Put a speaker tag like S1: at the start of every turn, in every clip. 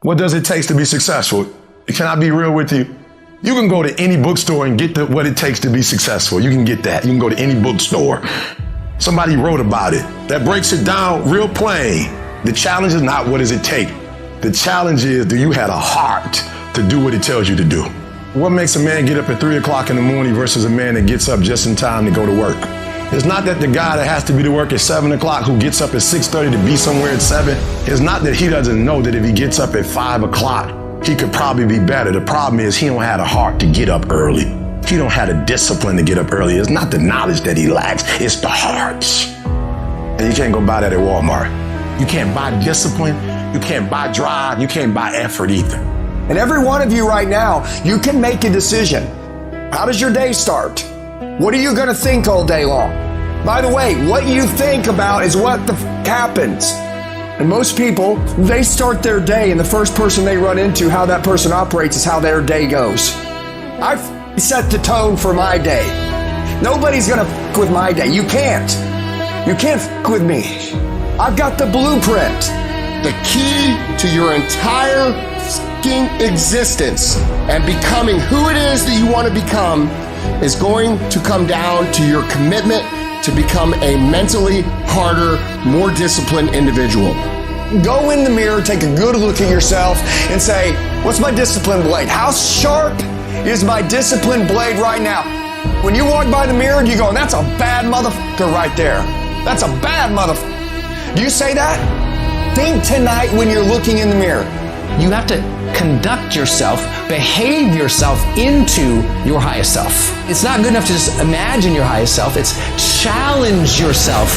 S1: What does it take to be successful? Can I be real with you? You can go to any bookstore and get what it takes to be successful. You can get that. You can go to any bookstore. Somebody wrote about it. That breaks it down real plain. The challenge is not what does it take. The challenge is, do you have a heart to do what it tells you to do? What makes a man get up at 3 o'clock in the morning versus a man that gets up just in time to go to work? It's not that the guy that has to be to work at 7 o'clock who gets up at 6:30 to be somewhere at 7. It's not that he doesn't know that if he gets up at 5 o'clock, he could probably be better. The problem is he don't have the heart to get up early. He don't have the discipline to get up early. It's not the knowledge that he lacks, it's the hearts. And you can't go buy that at Walmart. You can't buy discipline, you can't buy drive, you can't buy effort either.
S2: And every one of you right now, you can make a decision. How does your day start? What are you gonna think all day long? By the way, what you think about is what happens. And most people, they start their day and the first person they run into, how that person operates is how their day goes. I set the tone for my day. Nobody's gonna with my day. You can't. You can't with me. I've got the blueprint.
S3: The key to your entire existence and becoming who it is that you want to become is going to come down to your commitment to become a mentally harder, more disciplined individual.
S2: Go in the mirror, take a good look at yourself and say, what's my discipline blade? How sharp is my discipline blade right now? When you walk by the mirror, you go, that's a bad motherfucker right there. That's a bad motherfucker. Do you say that? Think tonight when you're looking in the mirror.
S4: You have to conduct yourself, behave yourself into your highest self. It's not good enough to just imagine your highest self. It's challenge yourself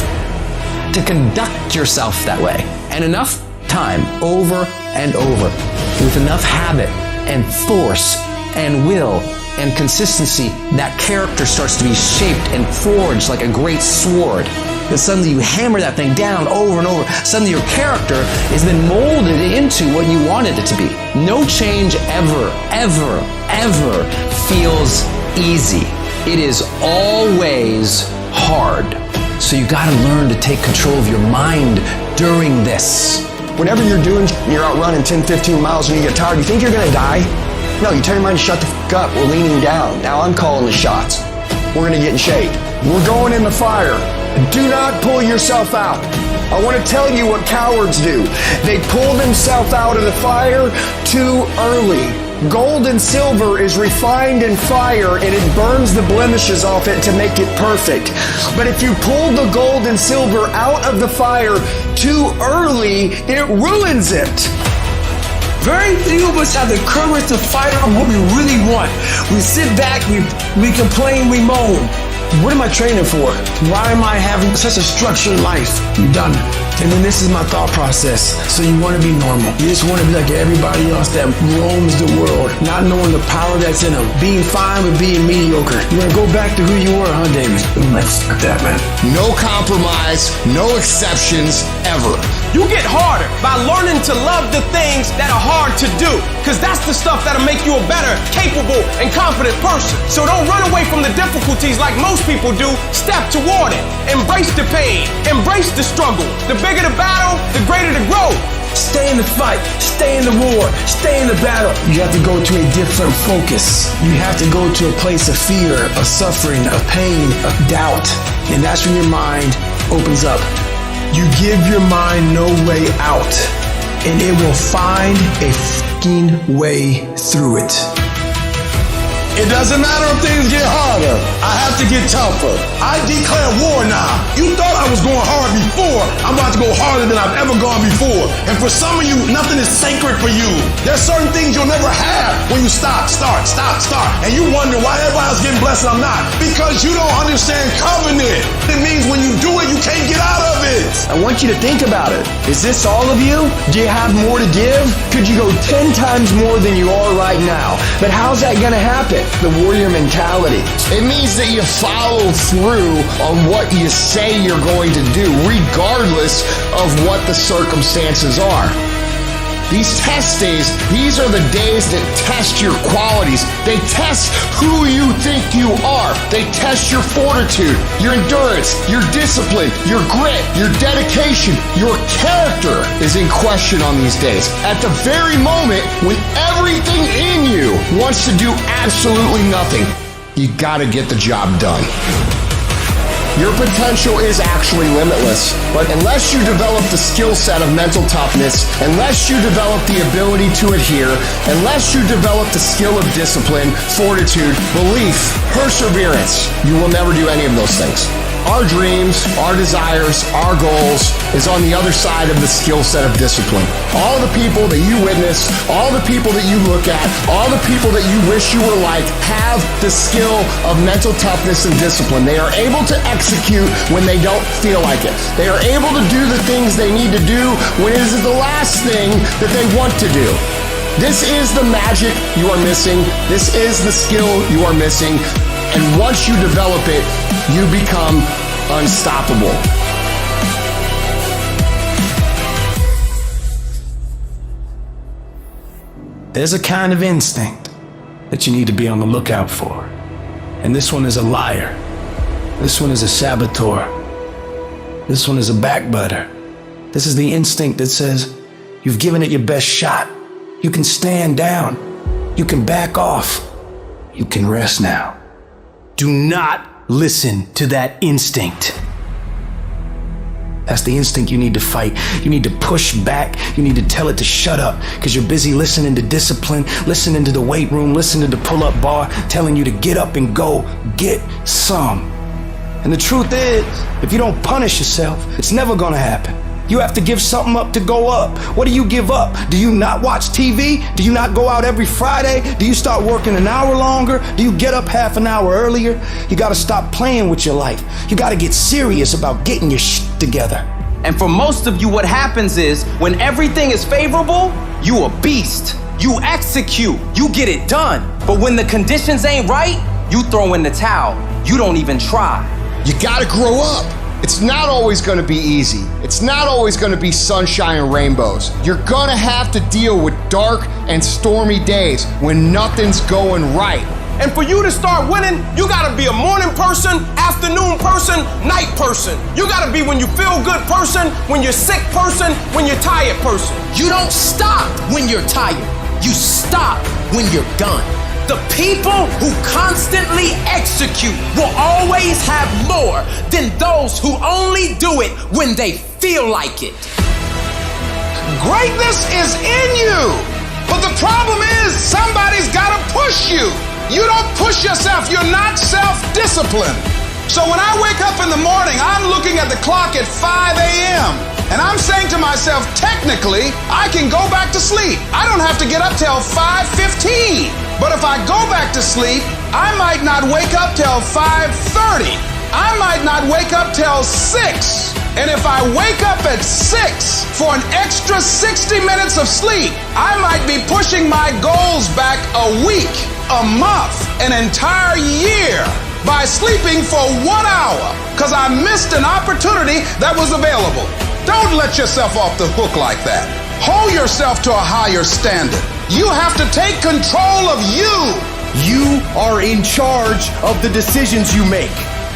S4: to conduct yourself that way. And enough time, over and over, with enough habit and force and will and consistency, that character starts to be shaped and forged like a great sword. Then suddenly you hammer that thing down over and over. Suddenly your character has been molded into what you wanted it to be. No change ever, ever, ever feels easy. It is always hard. So you gotta learn to take control of your mind during this.
S2: Whenever you're out running 10, 15 miles and you get tired, you think you're gonna die? No, you tell your mind to shut the fuck up. We're leaning down. Now I'm calling the shots. We're gonna get in shape. We're going in the fire. Do not pull yourself out. I want to tell you what cowards do. They pull themselves out of the fire too early. Gold and silver is refined in fire and it burns the blemishes off it to make it perfect. But if you pull the gold and silver out of the fire too early, it ruins it.
S5: Very few of us have the courage to fight on what we really want. We sit back, we complain, we moan. What am I training for? Why am I having such a structured life? I'm done. And then this is my thought process. So you want to be normal. You just want to be like everybody else that roams the world, not knowing the power that's in them. Being fine with being mediocre. You want to go back to who you were, huh, David? Let's fuck that, man.
S3: No compromise, no exceptions, ever.
S6: You get harder by learning to love the things that are hard to do, because that's the stuff that'll make you a better, capable, and confident person. So don't run away from the difficulties like most people do. Step toward it. Embrace the pain. Embrace the struggle. The bigger the battle, the greater the growth.
S5: Stay in the fight, stay in the war, stay in the battle. You have to go to a different focus. You have to go to a place of fear, of suffering, of pain, of doubt. And that's when your mind opens up. You give your mind no way out, and it will find a fucking way through it.
S1: It doesn't matter if things get harder. I have to get tougher. I declare war now. You thought I was going hard before. I'm about to go harder than I've ever gone before. And for some of you, nothing is sacred for you. There's certain things you'll never have when you start. And you wonder why everybody else getting blessed and I'm not. Because you don't understand covenant. It means when you do it, you can't get out of it.
S2: I want you to think about it. Is this all of you? Do you have more to give? Could you go 10 times more than you are right now? But how's that gonna happen? The warrior mentality.
S3: It means that you follow through on what you say you're going to do, regardless of what the circumstances are. These test days, these are the days that test your qualities. They test who you think you are. They test your fortitude, your endurance, your discipline, your grit, your dedication. Your character is in question on these days. At the very moment when everything in you wants to do absolutely nothing, you gotta get the job done. Your potential is actually limitless, but unless you develop the skill set of mental toughness, unless you develop the ability to adhere, unless you develop the skill of discipline, fortitude, belief, perseverance, you will never do any of those things. Our dreams, our desires, our goals is on the other side of the skill set of discipline. All the people that you witness, all the people that you look at, all the people that you wish you were like have the skill of mental toughness and discipline. They are able to execute when they don't feel like it. They are able to do the things they need to do when it is the last thing that they want to do. This is the magic you are missing. This is the skill you are missing. And once you develop it, you become unstoppable.
S5: There's a kind of instinct that you need to be on the lookout for. And this one is a liar. This one is a saboteur. This one is a backbiter. This is the instinct that says, you've given it your best shot. You can stand down. You can back off. You can rest now. Do not listen to that instinct. That's the instinct you need to fight. You need to push back. You need to tell it to shut up because you're busy listening to discipline, listening to the weight room, listening to pull-up bar, telling you to get up and go get some. And the truth is, if you don't punish yourself, it's never gonna happen. You have to give something up to go up. What do you give up? Do you not watch TV? Do you not go out every Friday? Do you start working an hour longer? Do you get up half an hour earlier? You gotta stop playing with your life. You gotta get serious about getting your shit together.
S6: And for most of you, what happens is when everything is favorable, you a beast. You execute, you get it done. But when the conditions ain't right, you throw in the towel. You don't even try.
S3: You gotta grow up. It's not always going to be easy. It's not always going to be sunshine and rainbows. You're going to have to deal with dark and stormy days when nothing's going right.
S6: And for you to start winning, you got to be a morning person, afternoon person, night person. You got to be when you feel good person, when you're sick person, when you're tired person.
S7: You don't stop when you're tired. You stop when you're done.
S6: The people who constantly execute will always have more than those who only do it when they feel like it.
S8: Greatness is in you, but the problem is somebody's got to push you. You don't push yourself. You're not self-disciplined. So when I wake up in the morning, I'm looking at the clock at 5 a.m. and I'm saying to myself, technically, I can go back to sleep. I don't have to get up till 5:15. But if I go back to sleep, I might not wake up till 5:30. I might not wake up till 6. And if I wake up at 6 for an extra 60 minutes of sleep, I might be pushing my goals back a week, a month, an entire year by sleeping for 1 hour because I missed an opportunity that was available. Don't let yourself off the hook like that. Hold yourself to a higher standard. You have to take control of you.
S9: You are in charge of the decisions you make.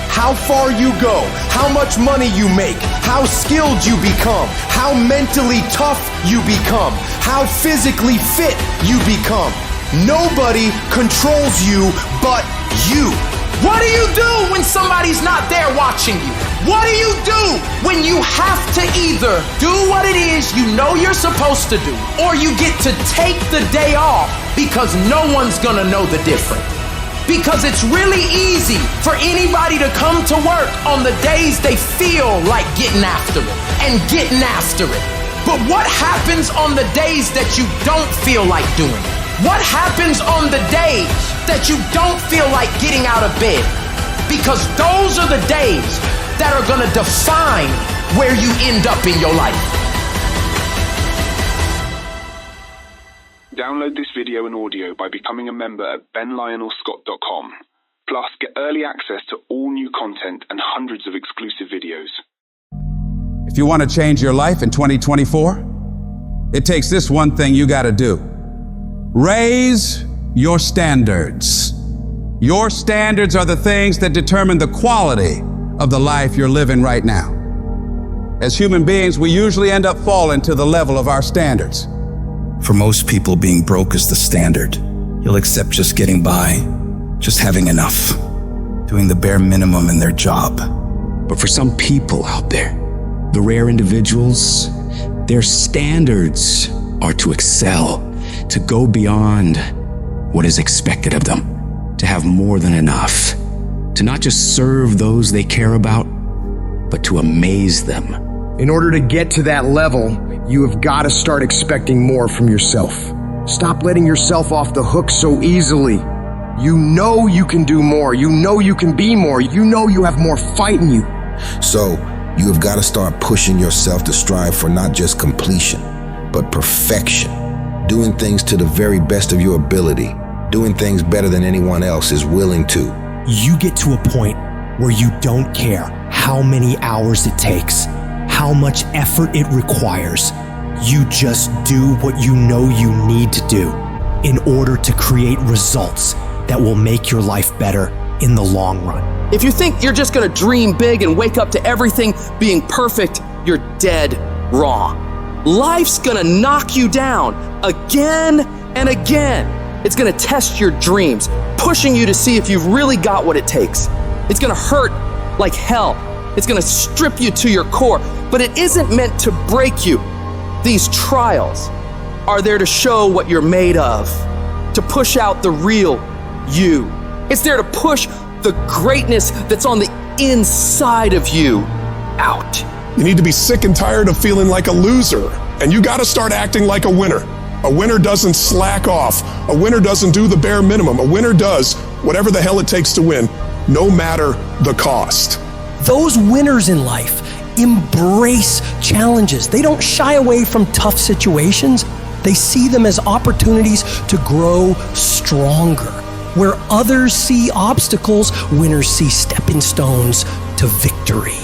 S9: How far you go, how much money you make, how skilled you become, how mentally tough you become, how physically fit you become. Nobody controls you but you.
S7: What do you do when somebody's not there watching you? What do you do when you have to either do what it is you know you're supposed to do, or you get to take the day off because no one's gonna know the difference? Because it's really easy for anybody to come to work on the days they feel like getting after it and getting after it. But what happens on the days that you don't feel like doing it? What happens on the days that you don't feel like getting out of bed? Because those are the days that are gonna define where you end up in your life.
S10: Download this video and audio by becoming a member at benlionelscott.com. Plus, get early access to all new content and hundreds of exclusive videos.
S11: If you want to change your life in 2024, it takes this one thing you gotta do. Raise your standards. Your standards are the things that determine the quality of the life you're living right now. As human beings, we usually end up falling to the level of our standards.
S12: For most people, being broke is the standard. You'll accept just getting by, just having enough, doing the bare minimum in their job.
S13: But for some people out there, the rare individuals, their standards are to excel, to go beyond what is expected of them, to have more than enough, to not just serve those they care about, but to amaze them.
S2: In order to get to that level, you have got to start expecting more from yourself. Stop letting yourself off the hook so easily. You know you can do more. You know you can be more. You know you have more fight in you.
S14: So, you have got to start pushing yourself to strive for not just completion, but perfection. Doing things to the very best of your ability. Doing things better than anyone else is willing to.
S15: You get to a point where you don't care how many hours it takes, how much effort it requires. You just do what you know you need to do in order to create results that will make your life better in the long run.
S7: If you think you're just gonna dream big and wake up to everything being perfect, you're dead wrong. Life's gonna knock you down again and again. It's gonna test your dreams, pushing you to see if you've really got what it takes. It's gonna hurt like hell. It's gonna strip you to your core, but it isn't meant to break you. These trials are there to show what you're made of, to push out the real you. It's there to push the greatness that's on the inside of you out.
S16: You need to be sick and tired of feeling like a loser, and you gotta start acting like a winner. A winner doesn't slack off. A winner doesn't do the bare minimum. A winner does whatever the hell it takes to win, no matter the cost.
S15: Those winners in life embrace challenges. They don't shy away from tough situations. They see them as opportunities to grow stronger. Where others see obstacles, winners see stepping stones to victory.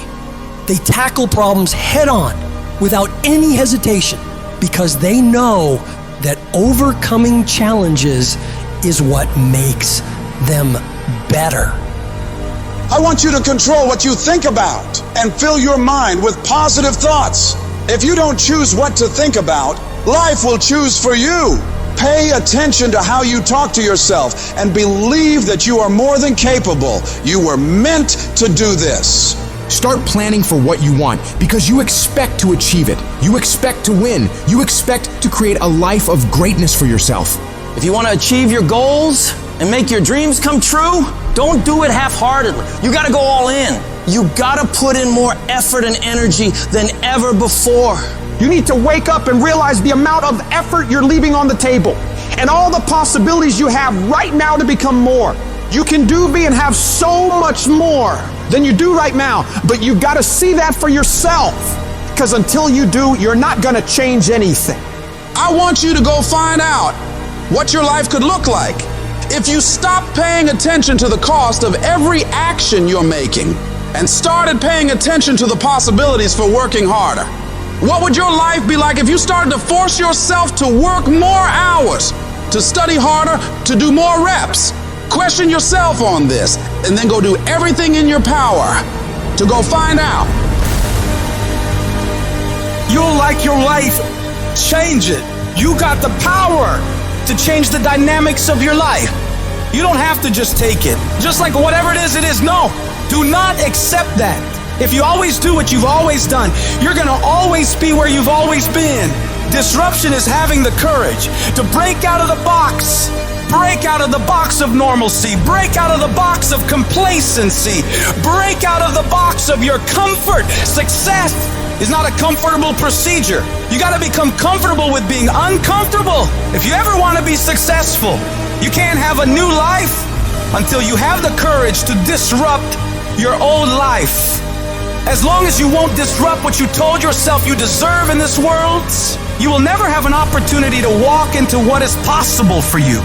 S15: They tackle problems head on without any hesitation because they know that overcoming challenges is what makes them better.
S8: I want you to control what you think about and fill your mind with positive thoughts. If you don't choose what to think about, life will choose for you. Pay attention to how you talk to yourself and believe that you are more than capable. You were meant to do this.
S9: Start planning for what you want because you expect to achieve it. You expect to win. You expect to create a life of greatness for yourself.
S17: If you want to achieve your goals and make your dreams come true, don't do it half-heartedly. You got to go all in. You got to put in more effort and energy than ever before.
S6: You need to wake up and realize the amount of effort you're leaving on the table and all the possibilities you have right now to become more. You can do, be, and have so much more than you do right now, but you got to see that for yourself, because until you do, you're not going to change anything.
S8: I want you to go find out what your life could look like if you stopped paying attention to the cost of every action you're making and started paying attention to the possibilities for working harder. What would your life be like if you started to force yourself to work more hours, to study harder, to do more reps? Question yourself on this, and then go do everything in your power to go find out.
S5: You'll like your life, change it. You got the power to change the dynamics of your life. You don't have to just take it. Just like whatever it is, no. Do not accept that. If you always do what you've always done, you're gonna always be where you've always been. Disruption is having the courage to break out of the box. Break out of the box of normalcy. Break out of the box of complacency. Break out of the box of your comfort. Success is not a comfortable procedure. You gotta become comfortable with being uncomfortable. If you ever wanna be successful, you can't have a new life until you have the courage to disrupt your old life. As long as you won't disrupt what you told yourself you deserve in this world, you will never have an opportunity to walk into what is possible for you.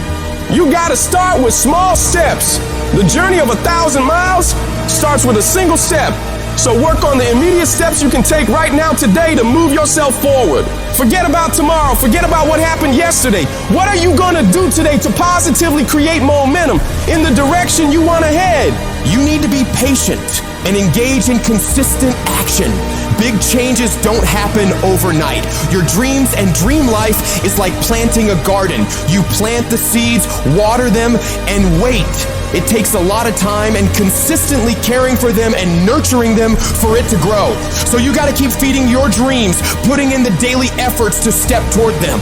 S6: You gotta start with small steps. The journey of 1,000 miles starts with a single step. So work on the immediate steps you can take right now today to move yourself forward. Forget about tomorrow. Forget about what happened yesterday. What are you going to do today to positively create momentum in the direction you want to head?
S9: You need to be patient and engage in consistent action. Big changes don't happen overnight. Your dreams and dream life is like planting a garden. You plant the seeds, water them, and wait. It takes a lot of time and consistently caring for them and nurturing them for it to grow. So you gotta keep feeding your dreams, putting in the daily efforts to step toward them.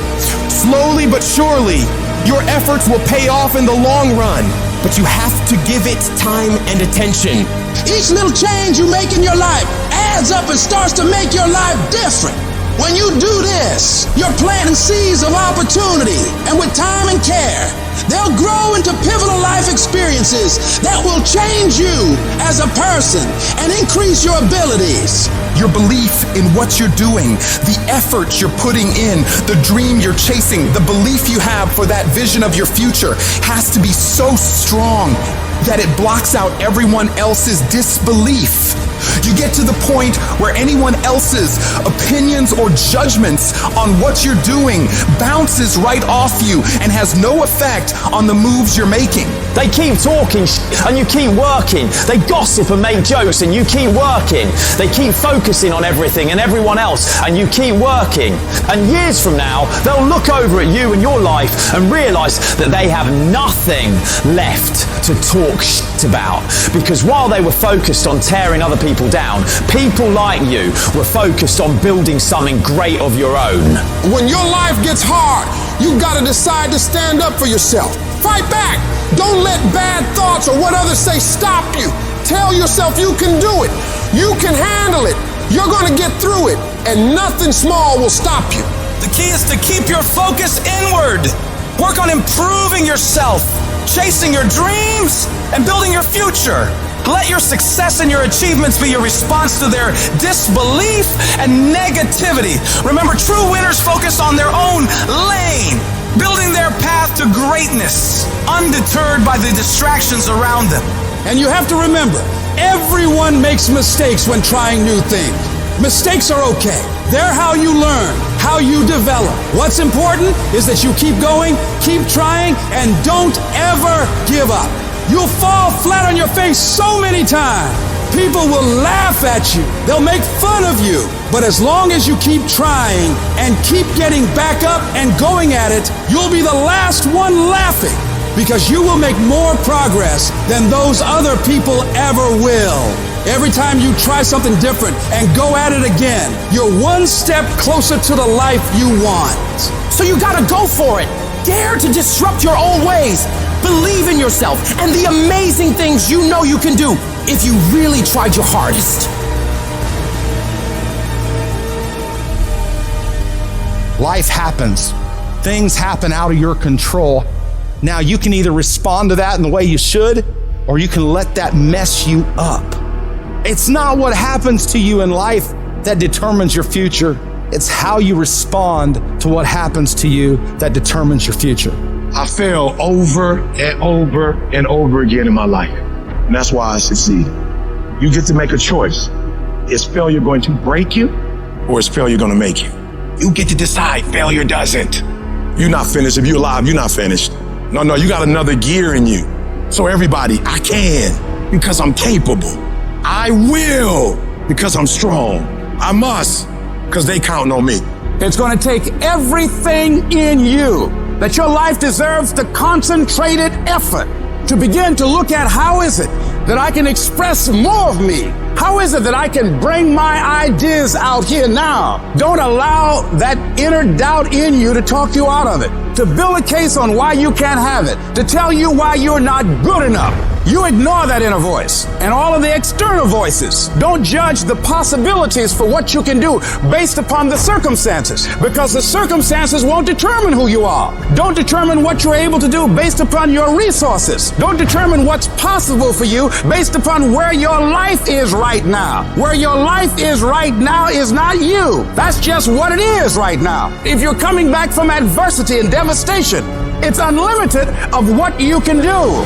S9: Slowly but surely, your efforts will pay off in the long run, but you have to give it time and attention.
S7: Each little change you make in your life adds up and starts to make your life different. When you do this, you're planting seeds of opportunity, and with time and care, they'll grow into pivotal life experiences that will change you as a person and increase your abilities.
S9: Your belief in what you're doing, the effort you're putting in, the dream you're chasing, the belief you have for that vision of your future has to be so strong that it blocks out everyone else's disbelief. You get to the point where anyone else's opinions or judgments on what you're doing bounces right off you and has no effect on the moves you're making.
S17: They keep talking and you keep working. They gossip and make jokes and you keep working. They keep focusing on everything and everyone else and you keep working. And years from now, they'll look over at you and your life and realize that they have nothing left to talk about. Because while they were focused on tearing other people down, people like you were focused on building something great of your own.
S8: When your life gets hard, you gotta decide to stand up for yourself. Fight back. Don't let bad thoughts or what others say stop you. Tell yourself you can do it. You can handle it. You're gonna get through it, and nothing small will stop you.
S7: The key is to keep your focus inward. Work on improving yourself, chasing your dreams, and building your future. Let your success and your achievements be your response to their disbelief and negativity. Remember, true winners focus on their own lane, building their path to greatness, undeterred by the distractions around them.
S11: And you have to remember, everyone makes mistakes when trying new things. Mistakes are okay. They're how you learn, how you develop. What's important is that you keep going, keep trying, and don't ever give up. You'll fall flat on your face so many times. People will laugh at you. They'll make fun of you. But as long as you keep trying and keep getting back up and going at it, you'll be the last one laughing, because you will make more progress than those other people ever will. Every time you try something different and go at it again, you're one step closer to the life you want.
S7: So you gotta go for it. Dare to disrupt your old ways. Believe in yourself and the amazing things you know you can do if you really tried your hardest.
S9: Life happens. Things happen out of your control. Now you can either respond to that in the way you should, or you can let that mess you up. It's not what happens to you in life that determines your future. It's how you respond to what happens to you that determines your future.
S1: I fail over and over and over again in my life. And that's why I succeeded. You get to make a choice. Is failure going to break you, or is failure going to make you? You get to decide. Failure doesn't. You're not finished. If you're alive, you're not finished. No, you got another gear in you. So everybody, I can because I'm capable. I will because I'm strong. I must because they count on me.
S11: It's going to take everything in you that your life deserves the concentrated effort to begin to look at how is it that I can express more of me? How is it that I can bring my ideas out here now? Don't allow that inner doubt in you to talk you out of it, to build a case on why you can't have it, to tell you why you're not good enough. You ignore that inner voice and all of the external voices. Don't judge the possibilities for what you can do based upon the circumstances, because the circumstances won't determine who you are. Don't determine what you're able to do based upon your resources. Don't determine what's possible for you based upon where your life is right now. Where your life is right now is not you. That's just what it is right now. If you're coming back from adversity and devastation, it's unlimited of what you can do.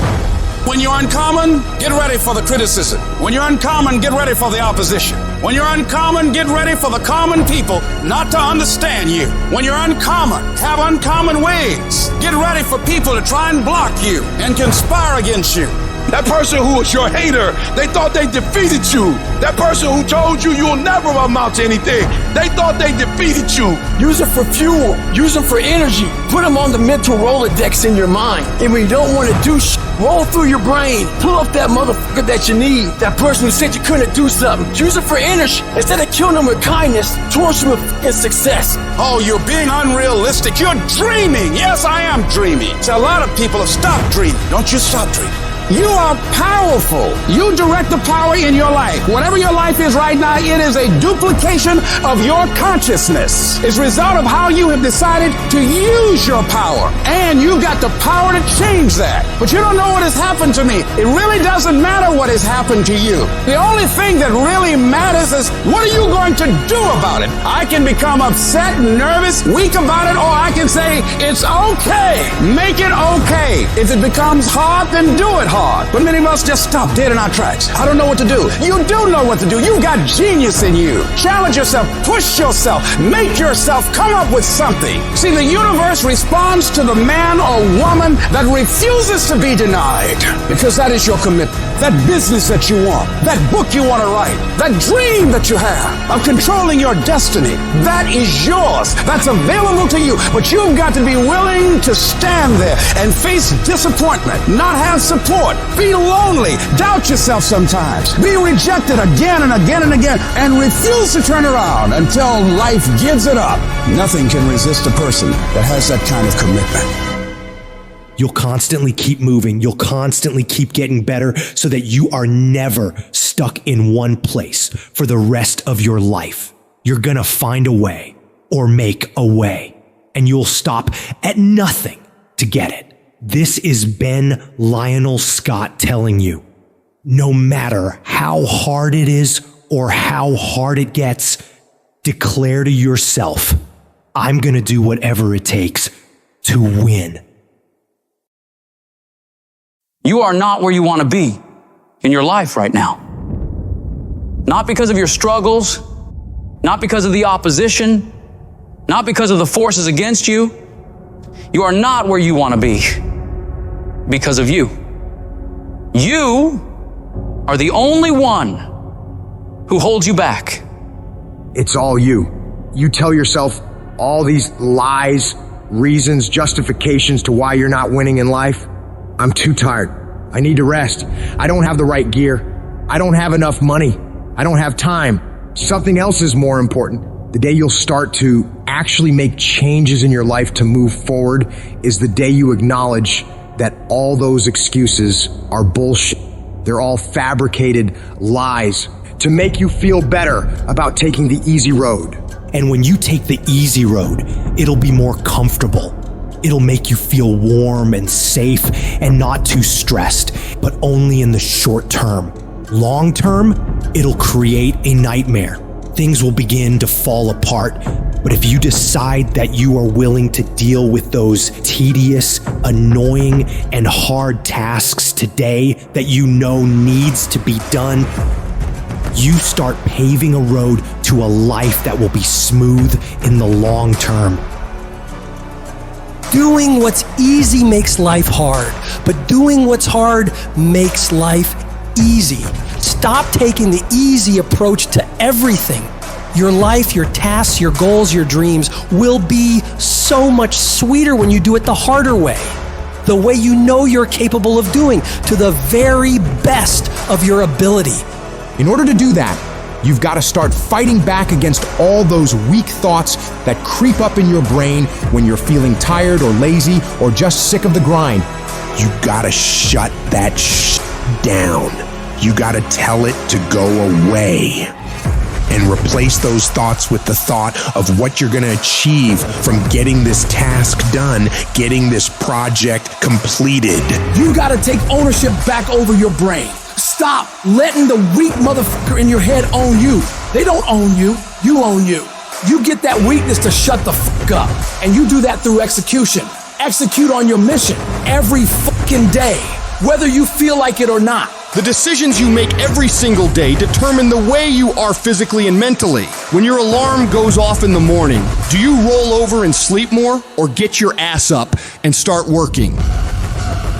S11: When you're uncommon, get ready for the criticism. When you're uncommon, get ready for the opposition. When you're uncommon, get ready for the common people not to understand you. When you're uncommon, have uncommon ways. Get ready for people to try and block you and conspire against you.
S18: That person who was your hater, they thought they defeated you. That person who told you you'll never amount to anything, they thought they defeated you.
S5: Use it for fuel. Use them for energy. Put them on the mental Rolodex in your mind. And when you don't want to do roll through your brain. Pull up that motherfucker that you need. That person who said you couldn't do something. Use it for energy. Instead of killing them with kindness, torch them with success.
S11: Oh, you're being unrealistic. You're dreaming. Yes, I am dreaming. So a lot of people have stopped dreaming. Don't you stop dreaming. You are powerful. You direct the power in your life. Whatever your life is right now, it is a duplication of your consciousness. It's a result of how you have decided to use your power. And you've got the power to change that. But you don't know what has happened to me. It really doesn't matter what has happened to you. The only thing that really matters is what are you going to do about it? I can become upset, nervous, weak about it, or I can say, it's okay. Make it okay. If it becomes hard, then do it hard. But many of us just stop dead in our tracks. I don't know what to do. You do know what to do. You've got genius in you. Challenge yourself. Push yourself. Make yourself come up with something. See, the universe responds to the man or woman that refuses to be denied. Because that is your commitment. That business that you want. That book you want to write. That dream that you have of controlling your destiny. That is yours. That's available to you. But you've got to be willing to stand there and face disappointment. Not have support. Be lonely. Doubt yourself sometimes. Be rejected again and again and again. And refuse to turn around until life gives it up. Nothing can resist a person that has that kind of commitment.
S15: You'll constantly keep moving. You'll constantly keep getting better so that you are never stuck in one place for the rest of your life. You're gonna find a way or make a way, and you'll stop at nothing to get it. This is Ben Lionel Scott telling you, no matter how hard it is or how hard it gets, declare to yourself, I'm gonna do whatever it takes to win.
S19: You are not where you want to be in your life right now. Not because of your struggles, not because of the opposition, not because of the forces against you. You are not where you want to be because of you. You are the only one who holds you back.
S9: It's all you. You tell yourself all these lies, reasons, justifications to why you're not winning in life. I'm too tired. I need to rest. I don't have the right gear. I don't have enough money. I don't have time. Something else is more important. The day you'll start to actually make changes in your life to move forward is the day you acknowledge that all those excuses are bullshit. They're all fabricated lies to make you feel better about taking the easy road.
S15: And when you take the easy road, it'll be more comfortable. It'll make you feel warm and safe and not too stressed, but only in the short term. Long term, it'll create a nightmare. Things will begin to fall apart. But if you decide that you are willing to deal with those tedious, annoying, and hard tasks today that you know needs to be done, you start paving a road to a life that will be smooth in the long term. Doing what's easy makes life hard, but doing what's hard makes life easy. Stop taking the easy approach to everything. Your life, your tasks, your goals, your dreams will be so much sweeter when you do it the harder way. The way you know you're capable of doing, to the very best of your ability.
S20: In order to do that, you've got to start fighting back against all those weak thoughts that creep up in your brain when you're feeling tired or lazy or just sick of the grind. You gotta shut that down. You gotta tell it to go away. And replace those thoughts with the thought of what you're gonna achieve from getting this task done, getting this project completed.
S5: You gotta take ownership back over your brain. Stop letting the weak motherfucker in your head own you. They don't own you. You own you. You get that weakness to shut the fuck up. And you do that through execution. Execute on your mission every fucking day.
S7: whether you feel like it or not.
S9: The decisions you make every single day determine the way you are physically and mentally. When your alarm goes off in the morning, do you roll over and sleep more, or get your ass up and start working?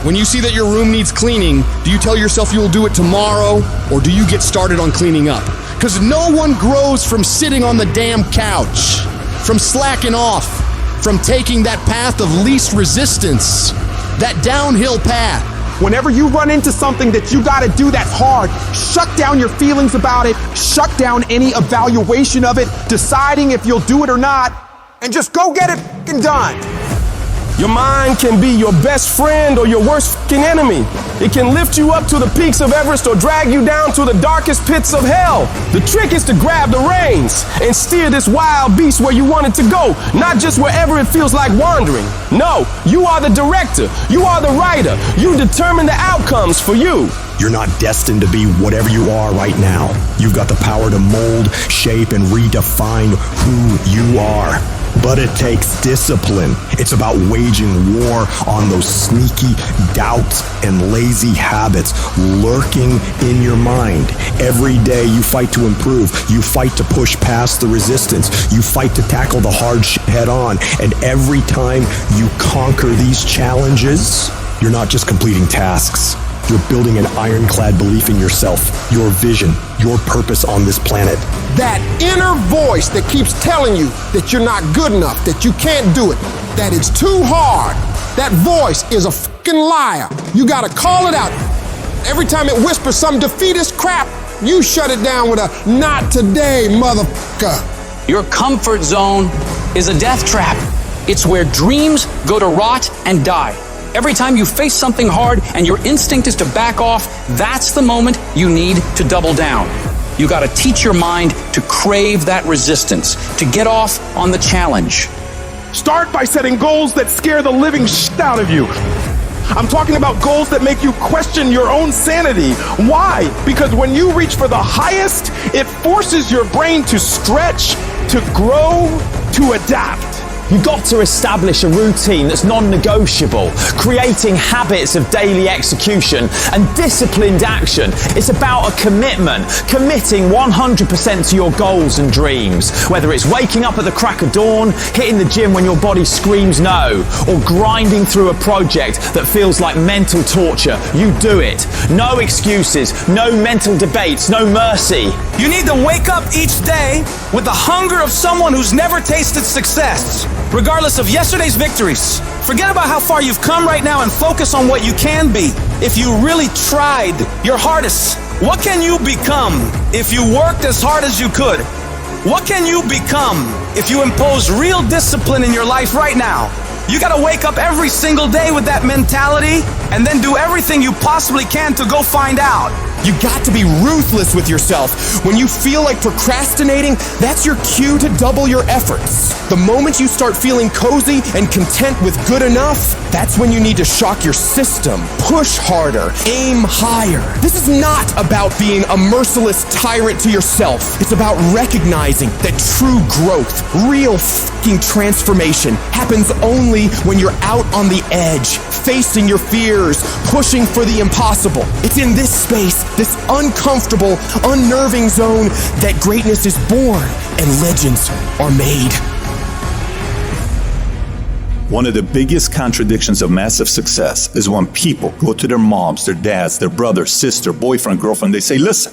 S9: When you see that your room needs cleaning, do you tell yourself you'll do it tomorrow, or do you get started on cleaning up? Because no one grows from sitting on the damn couch, from slacking off, from taking that path of least resistance, that downhill path.
S20: Whenever you run into something that you gotta do that's hard, shut down your feelings about it, shut down any evaluation of it, deciding if you'll do it or not, and just go get it f***ing done.
S6: Your mind can be your best friend or your worst f***ing enemy. It can lift you up to the peaks of Everest or drag you down to the darkest pits of hell. The trick is to grab the reins and steer this wild beast where you want it to go, not just wherever it feels like wandering. No, you are the director. You are the writer. You determine the outcomes for you.
S21: You're not destined to be whatever you are right now. You've got the power to mold, shape, and redefine who you are. But it takes discipline. It's about waging war on those sneaky doubts and lazy habits lurking in your mind. Every day you fight to improve. You fight to push past the resistance. You fight to tackle the hard shit head on. And every time you conquer these challenges, you're not just completing tasks. You're building an ironclad belief in yourself, your vision, your purpose on this planet.
S9: That inner voice that keeps telling you that you're not good enough, that you can't do it, that it's too hard, that voice is a fucking liar. You gotta call it out. Every time it whispers some defeatist crap, you shut it down with a "not today, motherfucker."
S19: Your comfort zone is a death trap. It's where dreams go to rot and die. Every time you face something hard and your instinct is to back off, that's the moment you need to double down. You got to teach your mind to crave that resistance, to get off on the challenge.
S20: Start by setting goals that scare the living shit out of you. I'm talking about goals that make you question your own sanity. Why? Because when you reach for the highest, it forces your brain to stretch, to grow, to adapt.
S17: You've got to establish a routine that's non-negotiable, creating habits of daily execution and disciplined action. It's about a commitment, committing 100% to your goals and dreams. Whether it's waking up at the crack of dawn, hitting the gym when your body screams no, or grinding through a project that feels like mental torture, you do it. No excuses, no mental debates, no mercy.
S7: You need to wake up each day with the hunger of someone who's never tasted success, regardless of yesterday's victories. Forget about how far you've come right now and focus on what you can be. If you really tried your hardest, what can you become if you worked as hard as you could? What can you become if you impose real discipline in your life right now? You gotta wake up every single day with that mentality and then do everything you possibly can to go find out.
S9: You got to be ruthless with yourself. When you feel like procrastinating, that's your cue to double your efforts. The moment you start feeling cozy and content with good enough, that's when you need to shock your system. Push harder, aim higher. This is not about being a merciless tyrant to yourself. It's about recognizing that true growth, real fucking transformation happens only when you're out on the edge, facing your fears, pushing for the impossible. It's in this space, this uncomfortable, unnerving zone, that greatness is born and legends are made.
S22: One of the biggest contradictions of massive success is when people go to their moms, their dads, their brother, sister, boyfriend, girlfriend, they say, listen,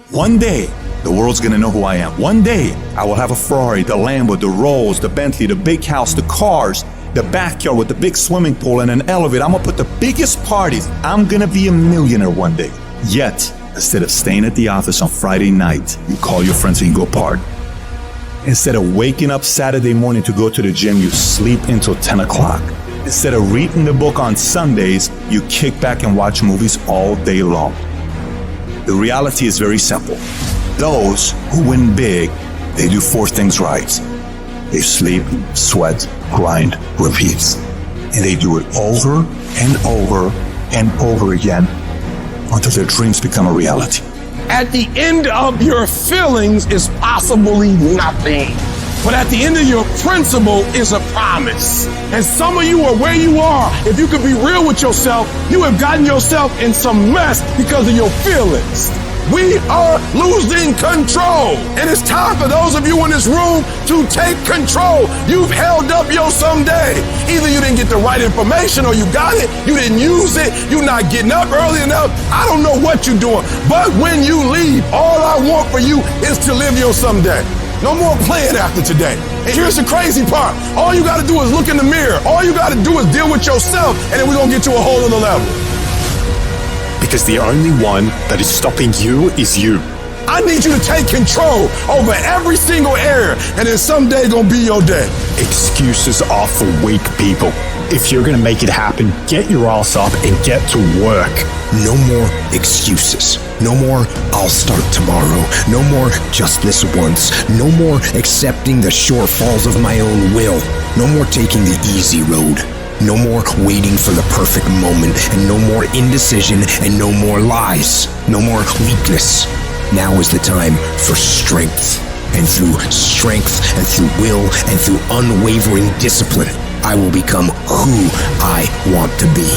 S22: one day the world's gonna know who I am. One day I will have a Ferrari, the Lambo, the Rolls, the Bentley, the big house, the cars, the backyard with the big swimming pool and an elevator. I'm gonna put the biggest parties. I'm gonna be a millionaire one day. Yet, instead of staying at the office on Friday night, you call your friends and you go party. Instead of waking up Saturday morning to go to the gym, you sleep until 10 o'clock. Instead of reading the book on Sundays, you kick back and watch movies all day long. The reality is very simple. Those who win big, they do 4 things right. They sleep, sweat, grind, repeat. And they do it over and over and over again until their dreams become a reality.
S8: At the end of your feelings is possibly nothing. But at the end of your
S18: principle is a promise. And some of you are where you are. If you could be real with yourself, you have gotten yourself in some mess because of your feelings. We are losing control. And it's time for those of you in this room to take control. You've held up your someday. Either you didn't get the right information or you got it, you didn't use it, you're not getting up early enough. I don't know what you're doing. But when you leave, all I want for you is to live your someday. No more playing after today. And here's the crazy part. All you got to do is look in the mirror. All you got to do is deal with yourself, and then we're going to get to a whole other level.
S21: Because the only one that is stopping you is you.
S18: I need you to take control over every single area, and then someday gonna be your day.
S21: Excuses are for weak people. If you're gonna make it happen, get your ass up and get to work.
S12: No more excuses. No more, I'll start tomorrow. No more, just this once. No more accepting the shortfalls of my own will. No more taking the easy road. No more waiting for the perfect moment, and no more indecision, and no more lies. No more weakness. Now is the time for strength. And through strength, and through will, and through unwavering discipline, I will become who I want to be.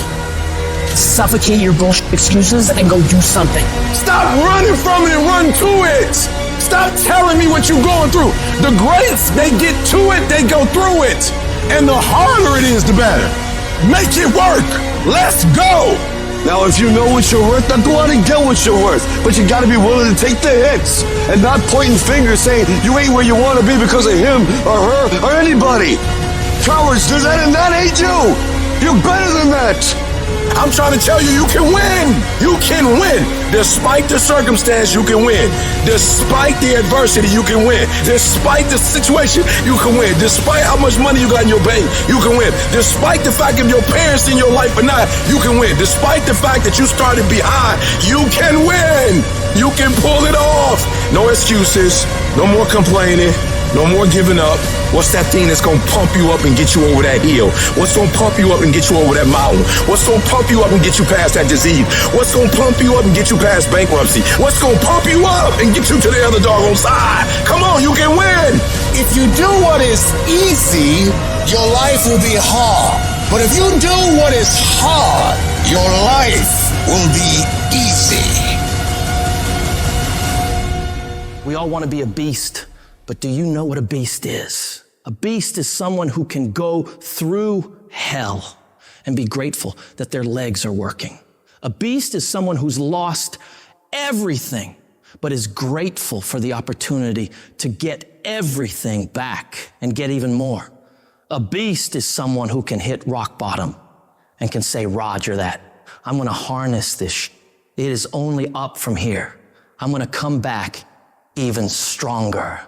S3: Suffocate your bullshit excuses and go do something.
S18: Stop running from it and run to it. Stop telling me what you're going through. The greats, they get to it, they go through it. And the harder it is, the better. Make it work. Let's go.
S4: Now, if you know what you're worth, then go out and get what you're worth. But you gotta be willing to take the hits and not pointing fingers saying you ain't where you want to be because of him or her or anybody. Cowards do that, and that ain't you. You're better than that.
S18: I'm trying to tell you, you can win. You can win. Despite the circumstance, you can win. Despite the adversity, you can win. Despite the situation, you can win. Despite how much money you got in your bank, you can win. Despite the fact if your parents in your life or not, you can win. Despite the fact that you started behind, you can win. You can pull it off. No excuses. No more complaining. No more giving up. What's that thing that's gonna pump you up and get you over that hill? What's gonna pump you up and get you over that mountain? What's gonna pump you up and get you past that disease? What's gonna pump you up and get you past bankruptcy? What's gonna pump you up and get you to the other doggone side? Come on, you can win.
S23: If you do what is easy, your life will be hard. But if you do what is hard, your life will be easy.
S3: We all want to be a beast. But do you know what a beast is? A beast is someone who can go through hell and be grateful that their legs are working. A beast is someone who's lost everything, but is grateful for the opportunity to get everything back and get even more. A beast is someone who can hit rock bottom and can say, Roger that. I'm gonna harness this. It is only up from here. I'm gonna come back even stronger.